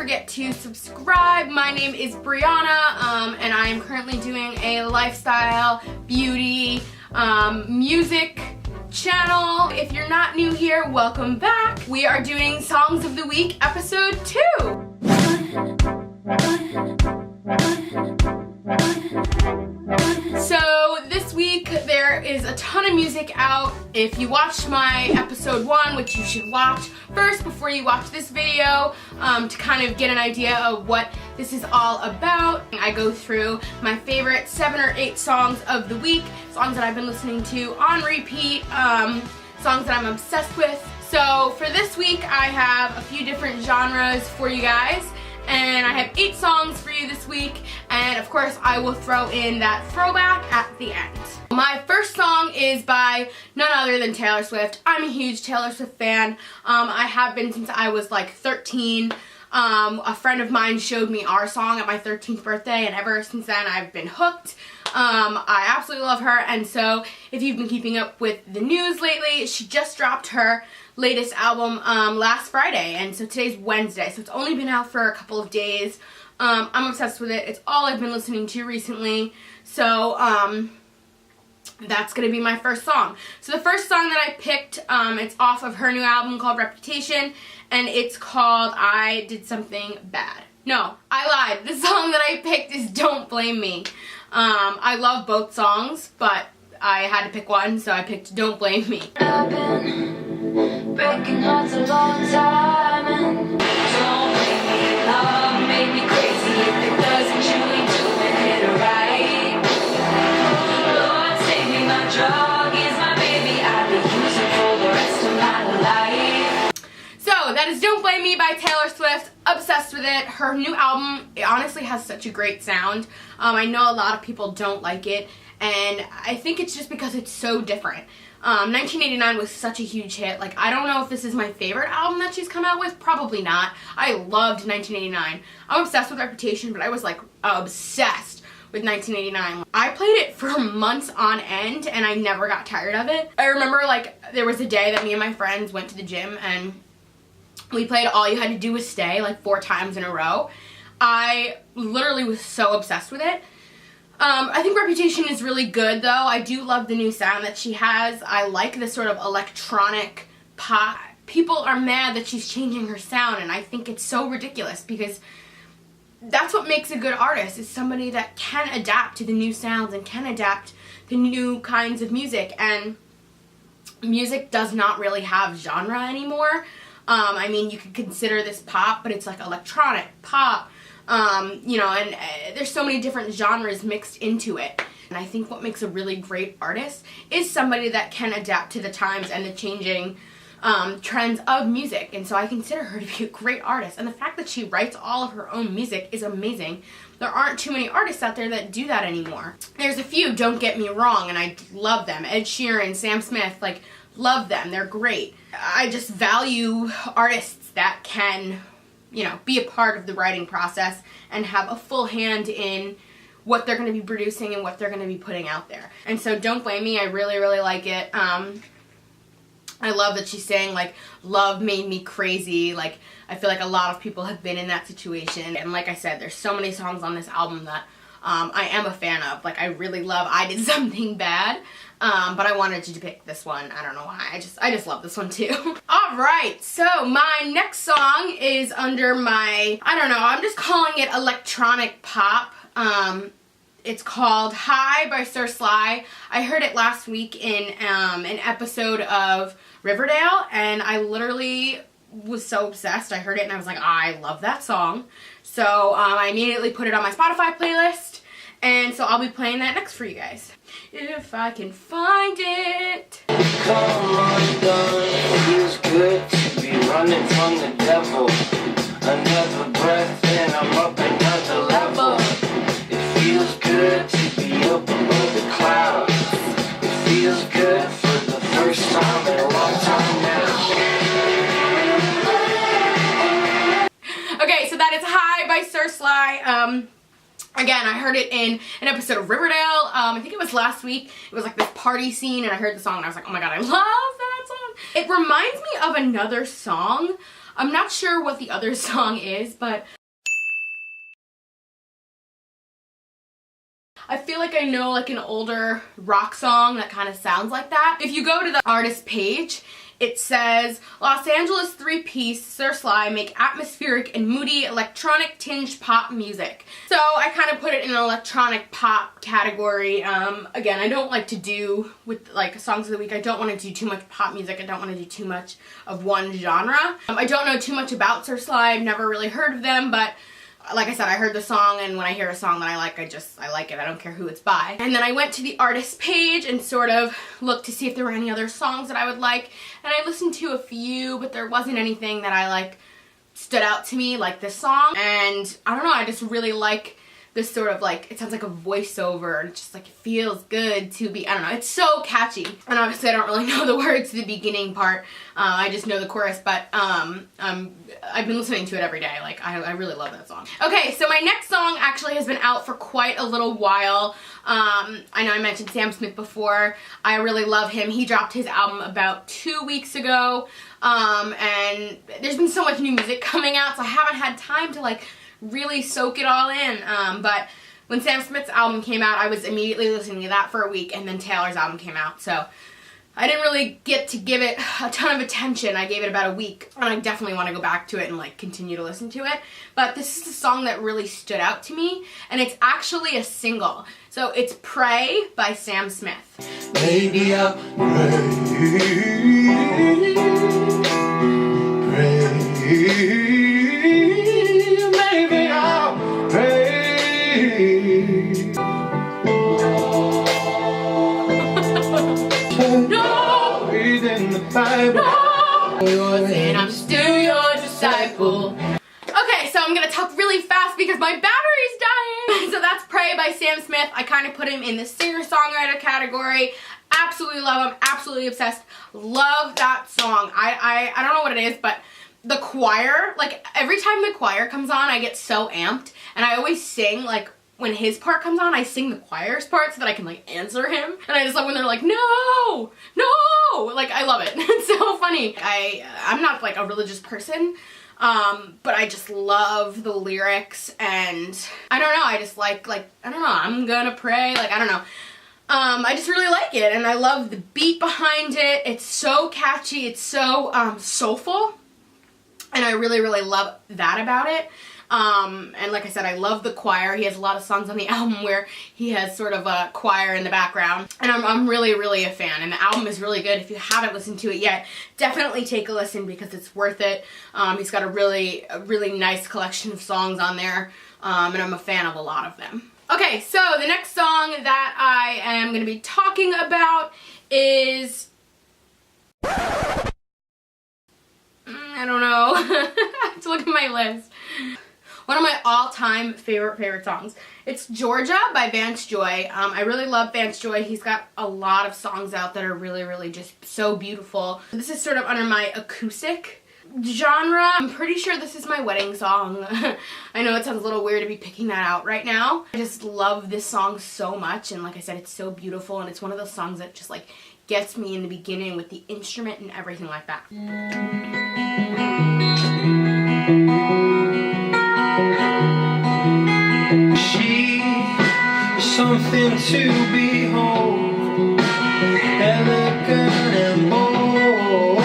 forget to subscribe. My name is Brianna, and I am currently doing a lifestyle, beauty, music channel. If you're not new here, welcome back. We are doing Songs of the Week, episode 2. So this week there is a ton of music out. If you watched my episode 1, which you should watch first before you watch this video, to kind of get an idea of what this is all about. I go through my favorite 7 or 8 songs of the week, songs that I've been listening to on repeat, songs that I'm obsessed with. So for this week I have a few different genres for you guys. And I have 8 songs for you this week, and of course I will throw in that throwback at the end. My first song is by none other than Taylor Swift. I'm a huge Taylor Swift fan. I have been since I was like 13. A friend of mine showed me our song at my 13th birthday, and ever since then I've been hooked. I absolutely love her, and so if you've been keeping up with the news lately, she just dropped her latest album last Friday, and so today's Wednesday, so it's only been out for a couple of days. I'm obsessed with it. It's all I've been listening to recently, so that's gonna be my first song. So the first song that I picked, it's off of her new album called Reputation, and it's called I Did Something Bad. No, I lied. The song that I picked is Don't Blame Me. I love both songs, but I had to pick one, so I picked Don't Blame Me. I've been breaking hearts a long time, and don't blame me, love made me crazy. If it doesn't, you ain't doing it right. Lord, save me, my drug is my baby. I'll be using for the rest of my life. So that is Don't Blame Me by Taylor Swift. Obsessed with it. Her new album, it honestly has such a great sound. I know a lot of people don't like it, and I think it's just because it's so different. 1989 was such a huge hit. Like, I don't know if this is my favorite album that she's come out with. Probably not. I loved 1989. I'm obsessed with Reputation, but I was like obsessed with 1989. I played it for months on end, and I never got tired of it. I remember, like, there was a day that me and my friends went to the gym, and we played All You Had to Do Was Stay like 4 times in a row. I literally was so obsessed with it. I think Reputation is really good, though. I do love the new sound that she has. I like this sort of electronic pop. People are mad that she's changing her sound, and I think it's so ridiculous because that's what makes a good artist, is somebody that can adapt to the new sounds and can adapt to new kinds of music. And music does not really have genre anymore. I mean, you could consider this pop, but it's like electronic pop. You know, and there's so many different genres mixed into it. And I think what makes a really great artist is somebody that can adapt to the times and the changing trends of music. And so I consider her to be a great artist. And the fact that she writes all of her own music is amazing. There aren't too many artists out there that do that anymore. There's a few, don't get me wrong, and I love them. Ed Sheeran, Sam Smith, like, love them. They're great. I just value artists that can, you know, be a part of the writing process and have a full hand in what they're going to be producing and what they're going to be putting out there. And so Don't Blame Me, I really, really like it. I love that she's saying, like, love made me crazy. Like, I feel like a lot of people have been in that situation. And like I said, there's so many songs on this album that I am a fan of. Like, I really love I Did Something Bad. But I wanted to pick this one. I don't know why. I just love this one too. Alright, so my next song is under my, I don't know, I'm just calling it electronic pop. It's called High by Sir Sly. I heard it last week in an episode of Riverdale, and I literally was so obsessed. I heard it and I was like, I love that song. So I immediately put it on my Spotify playlist, and so I'll be playing that next for you guys. If I can find it. Come undone, it feels good to be running from the devil. Another breath and I'm up another level. It feels good to be up above the clouds. It feels good for the first time in a long time now. Okay, so that is High by Sir Sly. Again, I heard it in an episode of Riverdale. I think it was last week. It was like this party scene, and I heard the song, and I was like, oh my god, I love that song. It reminds me of another song. I'm not sure what the other song is, but I feel like I know like an older rock song that kind of sounds like that. If you go to the artist page, it says, Los Angeles three-piece Sir Sly make atmospheric and moody electronic tinged pop music. So I kind of put it in an electronic pop category. Again, I don't like to do with like songs of the week. I don't want to do too much pop music. I don't want to do too much of one genre. I don't know too much about Sir Sly. I've never really heard of them, but like I said, I heard the song, and when I hear a song that I like, I like it. I don't care who it's by. And then I went to the artist page and sort of looked to see if there were any other songs that I would like. And I listened to a few, but there wasn't anything that I like stood out to me like this song. And I don't know, I just really like this sort of like, it sounds like a voiceover, and it's just like, it feels good to be, I don't know, it's so catchy. And obviously I don't really know the words to the beginning part, I just know the chorus, but I've been listening to it every day. Like, I really love that song. Okay, so my next song actually has been out for quite a little while. I know I mentioned Sam Smith before. I really love him. He dropped his album about 2 weeks ago, and there's been so much new music coming out, so I haven't had time to like really soak it all in, but when Sam Smith's album came out, I was immediately listening to that for a week, and then Taylor's album came out, so I didn't really get to give it a ton of attention. I gave it about a week, and I definitely want to go back to it and like continue to listen to it, but this is a song that really stood out to me, and it's actually a single. So it's Pray by Sam Smith. Maybe I'll pray. And I'm still your disciple. Okay, so I'm gonna talk really fast because my battery's dying. So that's Pray by Sam Smith. I kind of put him in the singer-songwriter category. Absolutely love him, absolutely obsessed. Love that song. I don't know what it is, but the choir, like every time the choir comes on, I get so amped, and I always sing like, when his part comes on, I sing the choir's part so that I can like answer him. And I just love when they're like, no, no, like I love it. It's so funny. I'm not like a religious person, but I just love the lyrics, and I don't know, I just like, I don't know, I'm gonna pray, like I don't know. I just really like it, and I love the beat behind it. It's so catchy, it's so soulful, and I really, really love that about it. And like I said, I love the choir. He has a lot of songs on the album where he has sort of a choir in the background, and I'm really, really a fan, and the album is really good. If you haven't listened to it yet, definitely take a listen because it's worth it. He's got a really nice collection of songs on there, and I'm a fan of a lot of them. Okay, so the next song that I am going to be talking about is, I don't know, I have to look at my list. One of my all-time favorite songs. It's Georgia by Vance Joy. I really love Vance Joy. He's got a lot of songs out that are really just so beautiful. This is sort of under my acoustic genre. I'm pretty sure this is my wedding song. I know it sounds a little weird to be picking that out right now. I just love this song so much, and like I said, it's so beautiful, and it's one of those songs that just like gets me in the beginning with the instrument and everything like that. She's something to behold, elegant and bold,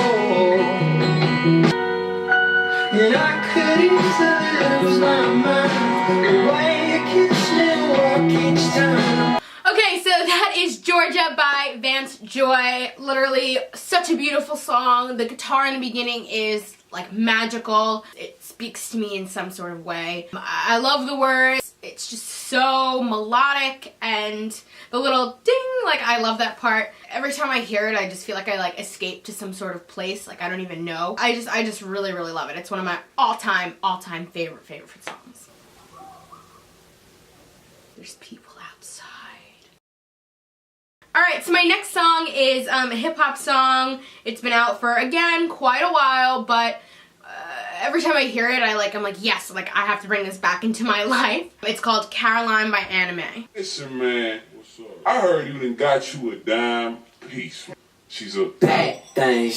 and I could easily lose my mind the way you kiss me and walk each time. Okay, so that is Georgia by Vance Joy. Literally such a beautiful song. The guitar in the beginning is like magical. It speaks to me in some sort of way. I love the words. It's just so melodic, and the little ding, like I love that part. Every time I hear it, I just feel like I like escape to some sort of place, like I don't even know. I just really love it. It's one of my all-time favorite songs. There's people outside. Alright, so my next song is a hip-hop song. It's been out for, again, quite a while, but every time I hear it, I'm like, yes, like I have to bring this back into my life. It's called Caroline by Anime. Listen, man, what's up? I heard you done got you a dime piece. She's a bad thing,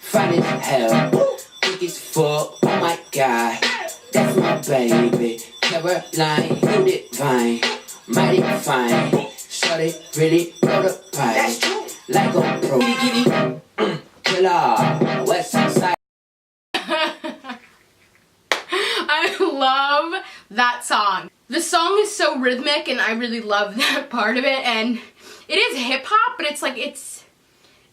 funny as hell. thick as fuck. Oh my god, that's my baby. Caroline, you divine, mighty fine. Shorty really wrote a pie. Like a pro. Kitty, killer, West Side. I love that song. The song is so rhythmic and I really love that part of it, and it is hip hop, but it's like, it's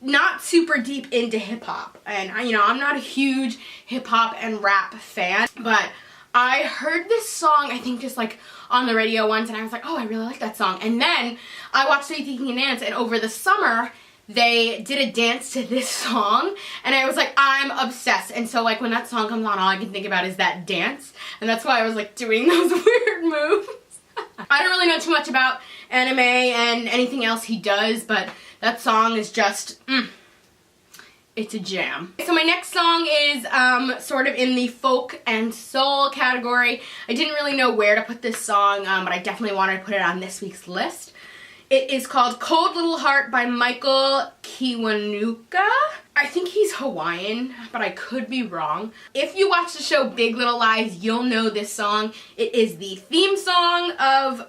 not super deep into hip hop. And I'm not a huge hip hop and rap fan, but I heard this song, I think just like on the radio once, and I was like, oh, I really like that song. And then I watched So You Think You Can Dance, and over the summer, they did a dance to this song, and I was like, I'm obsessed. And so like when that song comes on, all I can think about is that dance, and that's why I was like doing those weird moves. I don't really know too much about anime and anything else he does, but that song is just, it's a jam. So my next song is sort of in the folk and soul category. I didn't really know where to put this song, but I definitely wanted to put it on this week's list. It is called Cold Little Heart by Michael Kiwanuka. I think he's Hawaiian, but I could be wrong. If you watch the show Big Little Lies, you'll know this song. It is the theme song of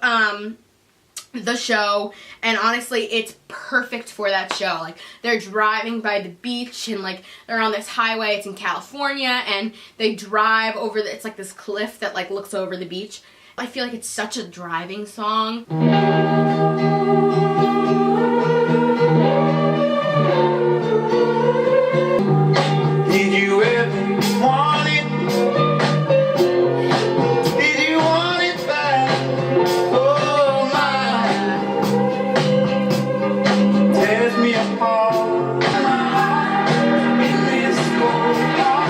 the show, and honestly, it's perfect for that show. Like, they're driving by the beach, and like they're on this highway. It's in California, and they drive over it's like this cliff that like looks over the beach. I feel like it's such a driving song. Did you ever want it? Did you want it back? Oh my, tears me apart. In this cold heart,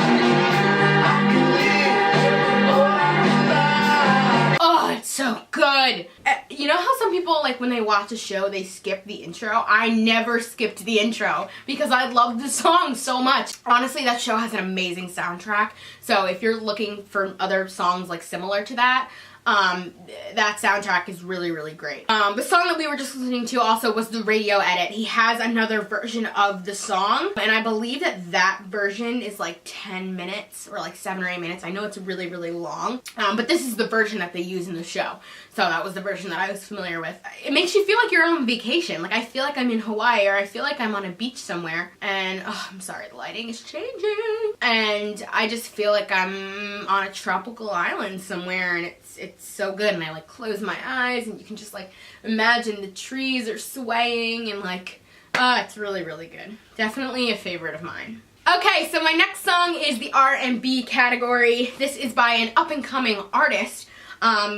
I can live or I can die. Oh, it's so good. You know how some people, like, when they watch a show, they skip the intro? I never skipped the intro because I love the song so much. Honestly, that show has an amazing soundtrack. So if you're looking for other songs, like, similar to that, that soundtrack is really, really great. The song that we were just listening to also was the radio edit. He has another version of the song, and I believe that that version is like 10 minutes or like 7 or 8 minutes. I know it's really, really long, but this is the version that they use in the show. So that was the version that I was familiar with. It makes you feel like you're on vacation. Like, I feel like I'm in Hawaii, or I feel like I'm on a beach somewhere, and oh, I'm sorry, the lighting is changing. And I just feel like I'm on a tropical island somewhere, and it's so good. And I like close my eyes, and you can just like imagine the trees are swaying, and like, it's really, really good. Definitely a favorite of mine. Okay, so my next song is the R&B category. This is by an up-and-coming artist.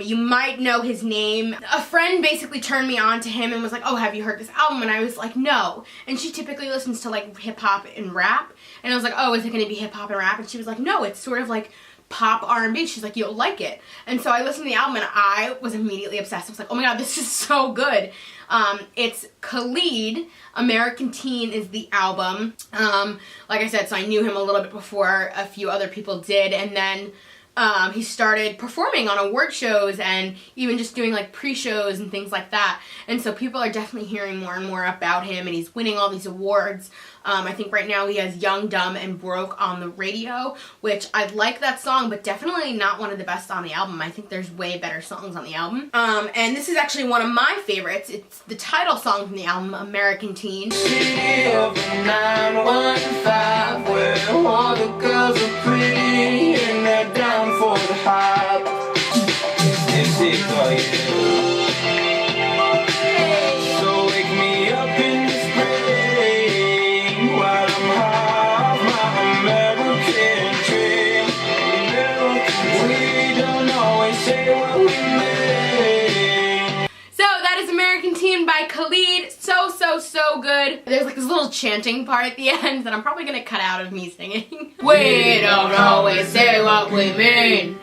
You might know his name. A friend basically turned me on to him and was like, oh, have you heard this album? And I was like, no. And she typically listens to like hip-hop and rap. And I was like, oh, is it going to be hip-hop and rap? And she was like, no, it's sort of like pop R&B. She's like, you'll like it. And so I listened to the album, and I was immediately obsessed. I was like, oh my god, this is so good. It's Khalid. American Teen is the album. Like I said, so I knew him a little bit before a few other people did, and then he started performing on award shows and even just doing like pre-shows and things like that. And so people are definitely hearing more and more about him, and he's winning all these awards. I think right now he has Young, Dumb, and Broke on the radio, which I like that song, but definitely not one of the best on the album. I think there's way better songs on the album. And this is actually one of my favorites. It's the title song from the album, American Teen. City of 915, where all the girls are pretty and they're down for the hype. This is for you. So wake me up in the spring while I'm half my American dream. We don't always say what we mean. So that is American Teen by Khalid. So good. There's like this little chanting part at the end that I'm probably gonna cut out of me singing. We don't always say what we mean.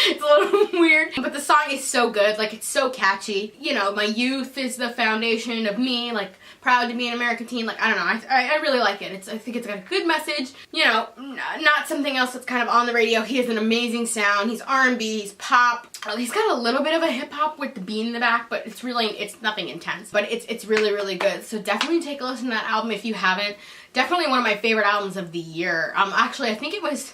It's a little weird, but the song is so good. Like, it's so catchy. You know, my youth is the foundation of me. Like, proud to be an American teen. Like, I don't know. I really like it. I think it's got a good message. You know, not something else that's kind of on the radio. He has an amazing sound. He's R&B. He's pop. He's got a little bit of a hip hop with the beat in the back, but it's nothing intense. But it's really, really good. So definitely take a listen to that album if you haven't. Definitely one of my favorite albums of the year. Actually, I think it was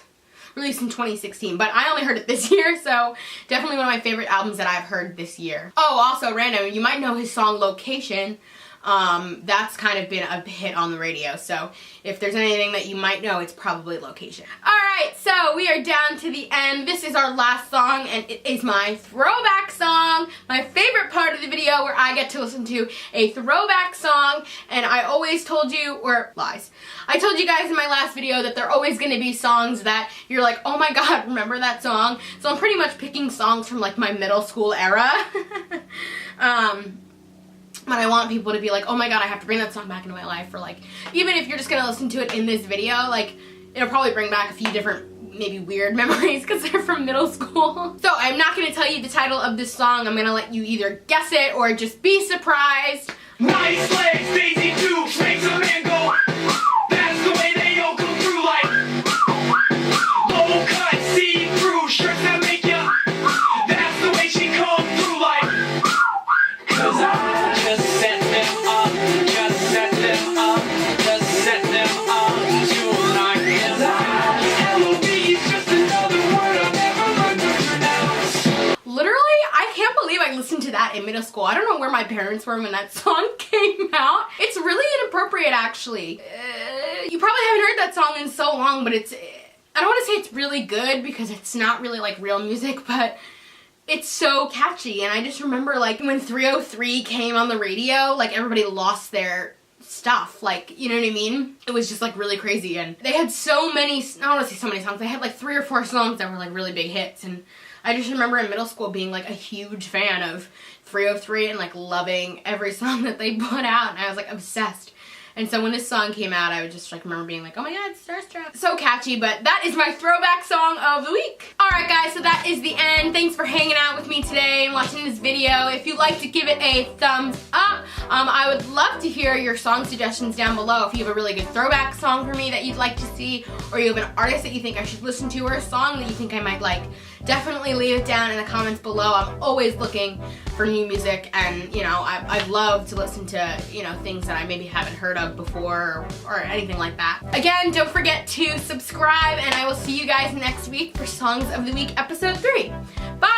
released in 2016, but I only heard it this year, so definitely one of my favorite albums that I've heard this year. Oh, also random, you might know his song Location. That's kind of been a hit on the radio, so if there's anything that you might know, it's probably Location. Alright, so we are down to the end. This is our last song, and it is my throwback song, my favorite part of the video where I get to listen to a throwback song, and I always told you, or lies, I told you guys in my last video that there are always going to be songs that you're like, oh my god, remember that song? So I'm pretty much picking songs from like my middle school era. But I want people to be like, oh my god, I have to bring that song back into my life, or like, even if you're just gonna listen to it in this video, like, it'll probably bring back a few different, maybe weird memories because they're from middle school. So I'm not gonna tell you the title of this song, I'm gonna let you either guess it or just be surprised. Nice legs, Daisy Dukes, makes a man go. That's the way they all come through, like low cut, see through shirts that make ya. That's the way she come through, like 'cause I just set them up, just set them up, just set them up tonight. 'Cause LOV is just another word I've never learned to pronounce. Literally, I can't believe I listened to that in middle school. I don't know where my parents were when that song came out. It's really inappropriate, actually. You probably haven't heard that song in so long, but it's, I don't want to say it's really good because it's not really like real music, but it's so catchy. And I just remember like when 303 came on the radio, like everybody lost their stuff, like, you know what I mean? It was just like really crazy, and they had so many, I don't want to say so many songs, they had like 3 or 4 songs that were like really big hits, and I just remember in middle school being like a huge fan of 303 and like loving every song that they put out, and I was like obsessed. And so when this song came out, I would just like remember being like, oh my god, starstruck. So catchy, but that is my throwback song of the week. Alright guys, so that is the end. Thanks for hanging out with me today and watching this video. If you'd like to give it a thumbs up, I would love to hear your song suggestions down below. If you have a really good throwback song for me that you'd like to see, or you have an artist that you think I should listen to, or a song that you think I might like, definitely leave it down in the comments below. I'm always looking for new music, and you know, I'd love to listen to, you know, things that I maybe haven't heard of before, or anything like that. Again, don't forget to subscribe, and I will see you guys next week for Songs of the Week episode 3. Bye!